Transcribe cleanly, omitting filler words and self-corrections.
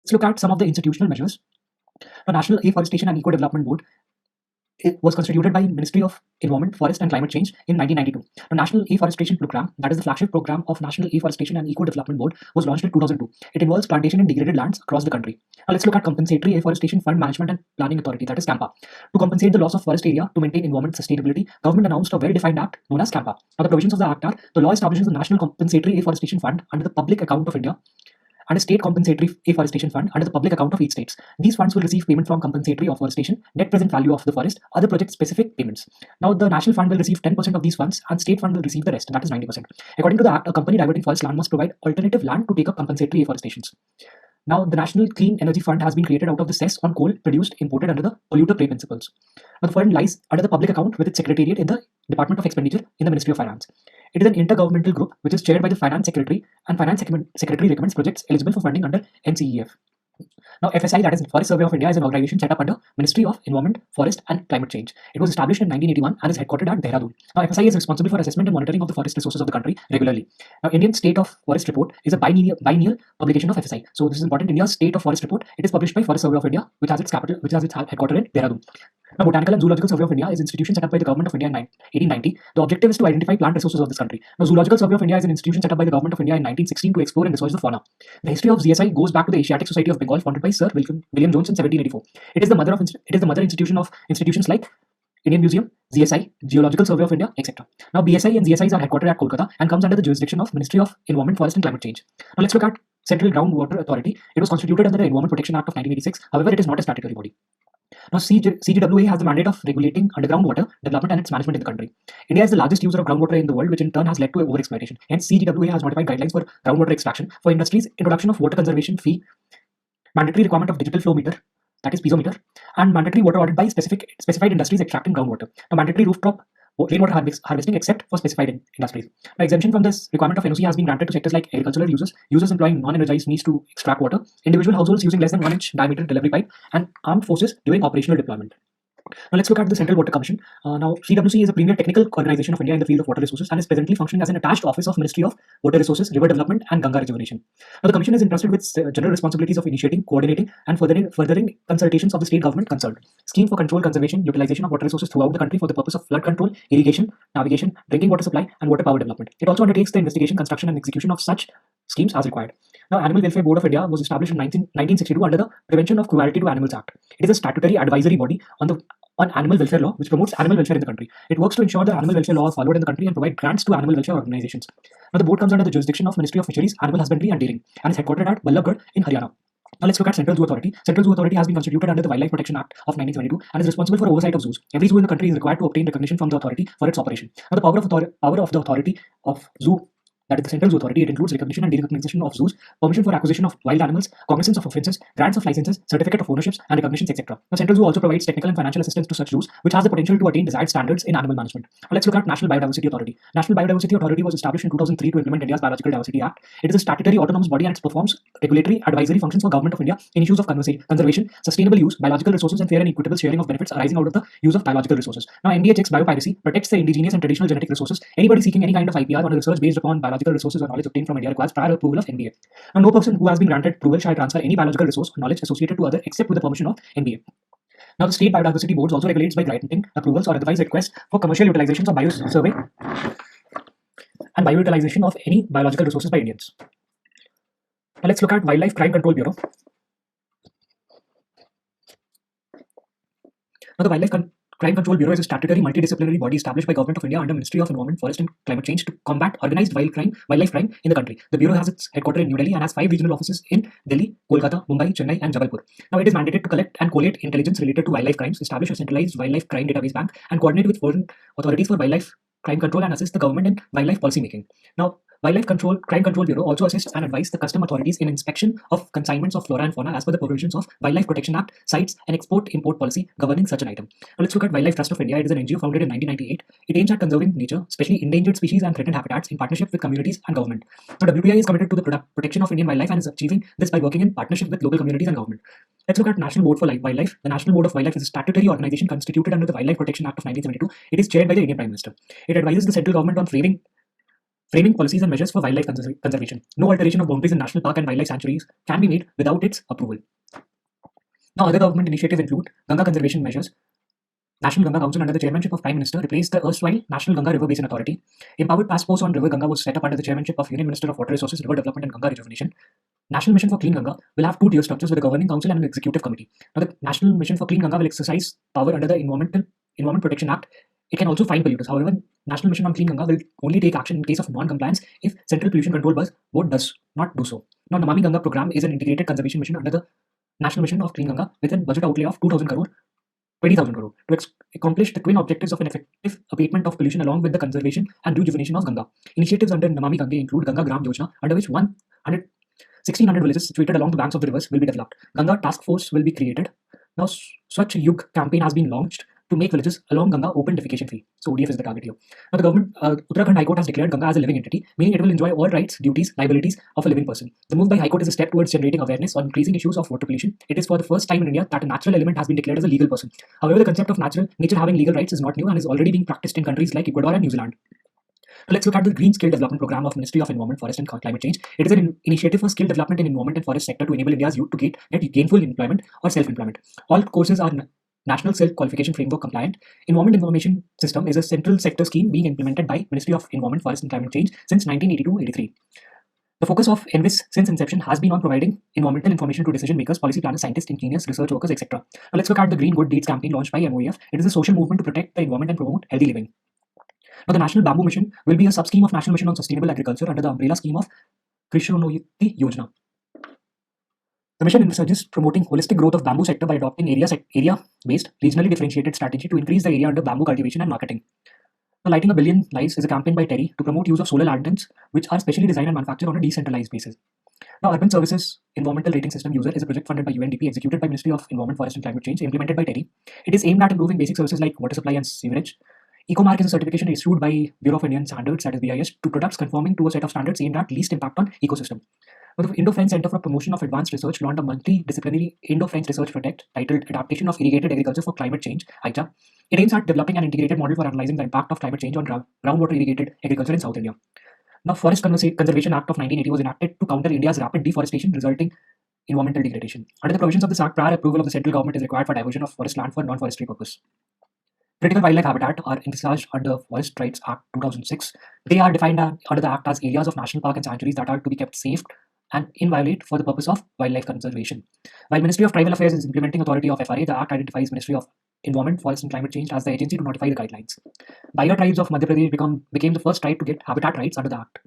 Let's look at some of the institutional measures. The National Afforestation and Eco-Development Board, it was constituted by Ministry of Environment, Forest and Climate Change in 1992. The National Afforestation Program, that is the flagship program of National Afforestation and Eco-Development Board, was launched in 2002. It involves plantation in degraded lands across the country. Now let's look at Compensatory Afforestation Fund Management and Planning Authority, that is CAMPA. To compensate the loss of forest area to maintain environment sustainability, government announced a well-defined act known as CAMPA. Now the provisions of the act are: the law establishes the National Compensatory Afforestation Fund under the public account of India and a state compensatory afforestation fund under the public account of each state. These funds will receive payment from compensatory afforestation, net present value of the forest, other project-specific payments. Now, the national fund will receive 10% of these funds, and state fund will receive the rest, that is 90%. According to the Act, a company diverting forest land must provide alternative land to take up compensatory afforestations. Now, the National Clean Energy Fund has been created out of the cess on coal produced imported under the polluter pay principles. Now, the fund lies under the public account with its secretariat in the Department of Expenditure in the Ministry of Finance. It is an intergovernmental group which is chaired by the Finance Secretary, and Finance Secretary recommends projects eligible for funding under NCEF. Now, FSI, that is Forest Survey of India, is an organization set up under Ministry of Environment, Forest and Climate Change. It was established in 1981 and is headquartered at Dehradun. Now, FSI is responsible for assessment and monitoring of the forest resources of the country regularly. Now, Indian State of Forest Report is a biennial publication of FSI. So, this is important. India's State of Forest Report, it is published by Forest Survey of India, which has its headquarters in Dehradun. Now, Botanical and Zoological Survey of India is an institution set up by the Government of India in 1890. The objective is to identify plant resources of this country. Now, Zoological Survey of India is an institution set up by the Government of India in 1916 to explore and research the fauna. The history of ZSI goes back to the Asiatic Society of Bengal, founded by Sir William Jones in 1784. It is the mother institution of institutions like Indian Museum, ZSI, Geological Survey of India, etc. Now, BSI and ZSIs are headquartered at Kolkata and comes under the jurisdiction of Ministry of Environment, Forest and Climate Change. Now, let's look at Central Groundwater Authority. It was constituted under the Environment Protection Act of 1986. However, it is not a statutory body. Now, CGWA has the mandate of regulating underground water development and its management in the country. India is the largest user of groundwater in the world, which in turn has led to overexploitation. Hence, CGWA has modified guidelines for groundwater extraction for industries, introduction of water conservation fee, mandatory requirement of digital flow meter, that is piezometer, and mandatory water audit by specified industries extracting groundwater. Now, mandatory rooftop rainwater harvesting except for specified industries. Now, exemption from this requirement of NOC has been granted to sectors like agricultural users employing non-energized means to extract water, individual households using less than 1-inch diameter delivery pipe, and armed forces during operational deployment. Now, let's look at the Central Water Commission. Now, CWC is a premier technical organization of India in the field of water resources and is presently functioning as an attached office of Ministry of Water Resources, River Development and Ganga Rejuvenation. Now, the Commission is entrusted with general responsibilities of initiating, coordinating and furthering consultations of the state government concerned. Scheme for control, conservation, utilization of water resources throughout the country for the purpose of flood control, irrigation, navigation, drinking water supply and water power development. It also undertakes the investigation, construction and execution of such schemes as required. Now, Animal Welfare Board of India was established in 1962 under the Prevention of Cruelty to Animals Act. It is a statutory advisory body on animal welfare law, which promotes animal welfare in the country. It works to ensure the animal welfare law is followed in the country and provide grants to animal welfare organizations. Now, the board comes under the jurisdiction of Ministry of Fisheries, Animal Husbandry and Dairying and is headquartered at Ballabgarh in Haryana. Now, let's look at Central Zoo Authority. Central Zoo Authority has been constituted under the Wildlife Protection Act of 1972 and is responsible for oversight of zoos. Every zoo in the country is required to obtain recognition from the authority for its operation. Now, the power of the authority of zoo, that is the Central Zoo Authority, it includes recognition and derecognition of zoos, permission for acquisition of wild animals, cognizance of offences, grants of licenses, certificate of ownerships, and recognitions, etc. Now, Central Zoo also provides technical and financial assistance to such zoos, which has the potential to attain desired standards in animal management. Now, let's look at National Biodiversity Authority. National Biodiversity Authority was established in 2003 to implement India's Biological Diversity Act. It is a statutory autonomous body and it performs regulatory advisory functions for Government of India in issues of conservation, sustainable use, biological resources, and fair and equitable sharing of benefits arising out of the use of biological resources. Now, NBA checks biopiracy, protects the indigenous and traditional genetic resources. Anybody seeking any kind of IPR or research based upon biological resources or knowledge obtained from India requires prior approval of NBA. Now, no person who has been granted approval shall transfer any biological resource or knowledge associated to other except with the permission of NBA. Now, the state biodiversity boards also regulates by granting approvals or otherwise requests for commercial utilizations of biosurvey and bioutilization of any biological resources by Indians. Now, let's look at Wildlife Crime Control Bureau. Now, the Crime Control Bureau is a statutory multidisciplinary body established by Government of India under Ministry of Environment, Forest and Climate Change to combat organized wildlife crime in the country. The bureau has its headquarters in New Delhi and has 5 regional offices in Delhi, Kolkata, Mumbai, Chennai and Jabalpur. Now, it is mandated to collect and collate intelligence related to wildlife crimes, establish a centralized wildlife crime database bank and coordinate with foreign authorities for wildlife crime control and assist the government in wildlife policy making. Now, Crime Control Bureau also assists and advises the custom authorities in inspection of consignments of flora and fauna as per the provisions of Wildlife Protection Act, sites and export-import policy governing such an item. Now, let's look at Wildlife Trust of India. It is an NGO founded in 1998. It aims at conserving nature, especially endangered species and threatened habitats in partnership with communities and government. Now, WPI is committed to the protection of Indian wildlife and is achieving this by working in partnership with local communities and government. Let's look at National Board for Wildlife. The National Board of Wildlife is a statutory organization constituted under the Wildlife Protection Act of 1972. It is chaired by the Indian Prime Minister. It advises the central government on framing Framing policies and measures for wildlife conservation. No alteration of boundaries in national park and wildlife sanctuaries can be made without its approval. Now, other government initiatives include Ganga conservation measures. National Ganga Council under the chairmanship of Prime Minister replaced the erstwhile National Ganga River Basin Authority. Empowered task force on River Ganga was set up under the chairmanship of Union Minister of Water Resources, River Development and Ganga Rejuvenation. National Mission for Clean Ganga will have two tier structures with a governing council and an executive committee. Now, the National Mission for Clean Ganga will exercise power under the Environment Protection Act. It can also fine polluters. However, National Mission on Clean Ganga will only take action in case of non-compliance if Central Pollution Control Board does not do so. Now, Namami Ganga program is an integrated conservation mission under the National Mission of Clean Ganga with a budget outlay of 2,000 crore, 20,000 crore to accomplish the twin objectives of an effective abatement of pollution along with the conservation and rejuvenation of Ganga. Initiatives under Namami Ganga include Ganga Gram Yojana, under which 1,600 villages situated along the banks of the rivers will be developed. Ganga Task Force will be created. Now, Swachh Yug campaign has been launched to make villages along Ganga open defecation free. So ODF is the target here. Now, the government, Uttarakhand High Court has declared Ganga as a living entity, meaning it will enjoy all rights, duties, liabilities of a living person. The move by High Court is a step towards generating awareness on increasing issues of water pollution. It is for the first time in India that a natural element has been declared as a legal person. However, the concept of nature having legal rights is not new and is already being practiced in countries like Ecuador and New Zealand. Now, let's look at the Green Skill Development Program of Ministry of Environment, Forest and Climate Change. It is an initiative for skill development in environment and forest sector to enable India's youth to get gainful employment or self-employment. All courses are National Self-Qualification Framework compliant. Environment Information System is a central sector scheme being implemented by Ministry of Environment, Forest and Climate Change since 1982-83. The focus of ENVIS since inception has been on providing environmental information to decision makers, policy planners, scientists, engineers, research workers, etc. Now let's look at the Green Good Deeds campaign launched by MOEF. It is a social movement to protect the environment and promote healthy living. Now, the National Bamboo Mission will be a sub-scheme of National Mission on Sustainable Agriculture under the umbrella scheme of Krishnonoti Yojana. The mission envisages promoting holistic growth of bamboo sector by adopting area-based, regionally differentiated strategy to increase the area under bamboo cultivation and marketing. Now, Lighting a Billion Lives is a campaign by TERI to promote use of solar lanterns, which are specially designed and manufactured on a decentralized basis. Now, Urban Services Environmental Rating System User is a project funded by UNDP, executed by Ministry of Environment, Forest and Climate Change, implemented by TERI. It is aimed at improving basic services like water supply and sewerage. Ecomark is a certification issued by Bureau of Indian Standards, that is BIS, to products conforming to a set of standards aimed at least impact on ecosystem. Now, the Indo-French Center for Promotion of Advanced Research launched a multidisciplinary Indo-French research project titled Adaptation of Irrigated Agriculture for Climate Change, ICHA. It aims at developing an integrated model for analyzing the impact of climate change on groundwater irrigated agriculture in South India. Now, Forest Conservation Act of 1980 was enacted to counter India's rapid deforestation resulting environmental degradation. Under the provisions of this act, prior approval of the central government is required for diversion of forest land for non-forestry purpose. Critical wildlife habitat are envisaged under Forest Rights Act 2006. They are defined under the Act as areas of national park and sanctuaries that are to be kept safe and inviolate for the purpose of wildlife conservation. While Ministry of Tribal Affairs is implementing authority of FRA, the Act identifies Ministry of Environment, Forest and Climate Change as the agency to notify the guidelines. Baira tribes of Madhya Pradesh became the first tribe to get habitat rights under the Act.